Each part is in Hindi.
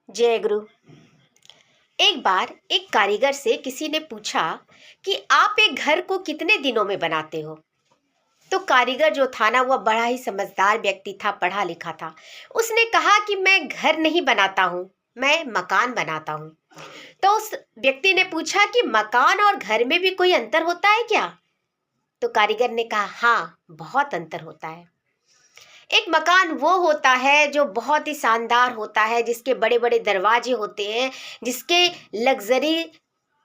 जय गुरु। एक बार एक कारीगर से किसी ने पूछा कि आप एक घर को कितने दिनों में बनाते हो। तो कारीगर जो था ना, वह बड़ा ही समझदार व्यक्ति था, पढ़ा लिखा था। उसने कहा कि मैं घर नहीं बनाता हूँ, मैं मकान बनाता हूँ। तो उस व्यक्ति ने पूछा कि मकान और घर में भी कोई अंतर होता है क्या? तो कारीगर ने कहा, हाँ, बहुत अंतर होता है। एक मकान वो होता है जो बहुत ही शानदार होता है, जिसके बड़े बड़े दरवाजे होते हैं, जिसके लग्जरी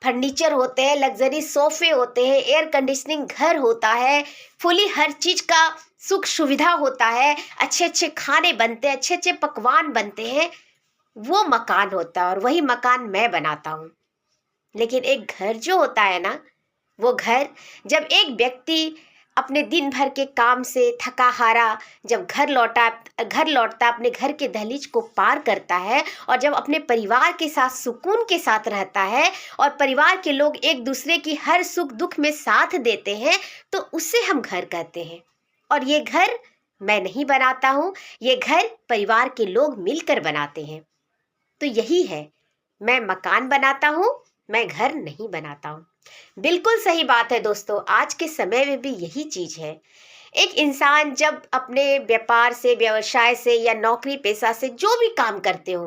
फर्नीचर होते हैं, लग्जरी सोफे होते हैं, एयर कंडीशनिंग घर होता है, फुली हर चीज का सुख सुविधा होता है, अच्छे अच्छे खाने बनते हैं, अच्छे अच्छे पकवान बनते हैं। वो मकान होता है और वही मकान मैं बनाता हूँ। लेकिन एक घर जो होता है ना, वो घर, जब एक व्यक्ति अपने दिन भर के काम से थका हारा जब घर लौटता, अपने घर के दहलीज को पार करता है और जब अपने परिवार के साथ सुकून के साथ रहता है और परिवार के लोग एक दूसरे की हर सुख दुख में साथ देते हैं, तो उसे हम घर कहते हैं। और ये घर मैं नहीं बनाता हूँ, ये घर परिवार के लोग मिलकर बनाते हैं। तो यही है, मैं मकान बनाता हूँ, मैं घर नहीं बनाता हूँ। बिल्कुल सही बात है दोस्तों, आज के समय में भी यही चीज है। एक इंसान जब अपने व्यापार से, व्यवसाय से या नौकरी पेशा से जो भी काम करते हो,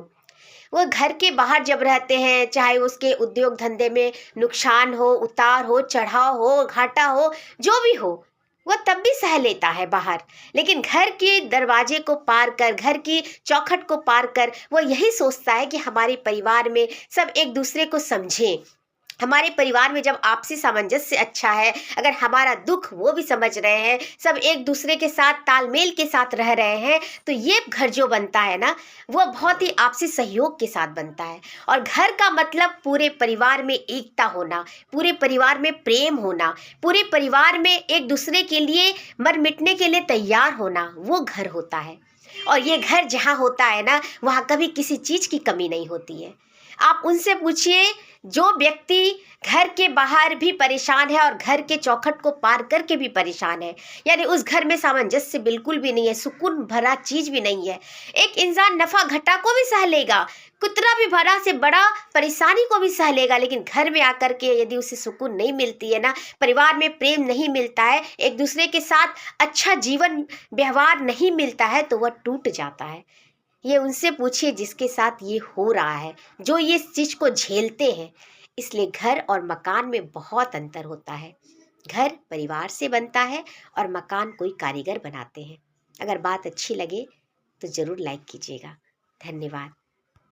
वो घर के बाहर जब रहते हैं, चाहे उसके उद्योग धंधे में नुकसान हो, उतार हो, चढ़ाव हो, घाटा हो, जो भी हो, वह तब भी सह लेता है बाहर। लेकिन घर के दरवाजे को पार कर, घर की चौखट को पार कर, वो यही सोचता है कि हमारे परिवार में सब एक दूसरे को समझें। हमारे परिवार में जब आपसी सामंजस्य अच्छा है, अगर हमारा दुख वो भी समझ रहे हैं, सब एक दूसरे के साथ तालमेल के साथ रह रहे हैं, तो ये घर जो बनता है ना, वो बहुत ही आपसी सहयोग के साथ बनता है। और घर का मतलब पूरे परिवार में एकता होना, पूरे परिवार में प्रेम होना, पूरे परिवार में एक दूसरे के लिए मर मिटने के लिए तैयार होना, वो घर होता है। और ये घर जहाँ होता है ना, वहाँ कभी किसी चीज की कमी नहीं होती है। आप उनसे पूछिए, जो व्यक्ति घर के बाहर भी परेशान है और घर के चौखट को पार करके भी परेशान है, यानी उस घर में सामंजस्य बिल्कुल भी नहीं है, सुकून भरा चीज भी नहीं है। एक इंसान नफा घटा को भी सह लेगा, कितना भी बड़ा से बड़ा परेशानी को भी सह लेगा, लेकिन घर में आकर के यदि उसे सुकून नहीं मिलती है ना, परिवार में प्रेम नहीं मिलता है, एक दूसरे के साथ अच्छा जीवन व्यवहार नहीं मिलता है, तो वह टूट जाता है। ये उनसे पूछिए जिसके साथ ये हो रहा है, जो ये चीज को झेलते हैं। इसलिए घर और मकान में बहुत अंतर होता है। घर परिवार से बनता है और मकान कोई कारीगर बनाते हैं। अगर बात अच्छी लगे तो जरूर लाइक कीजिएगा। धन्यवाद।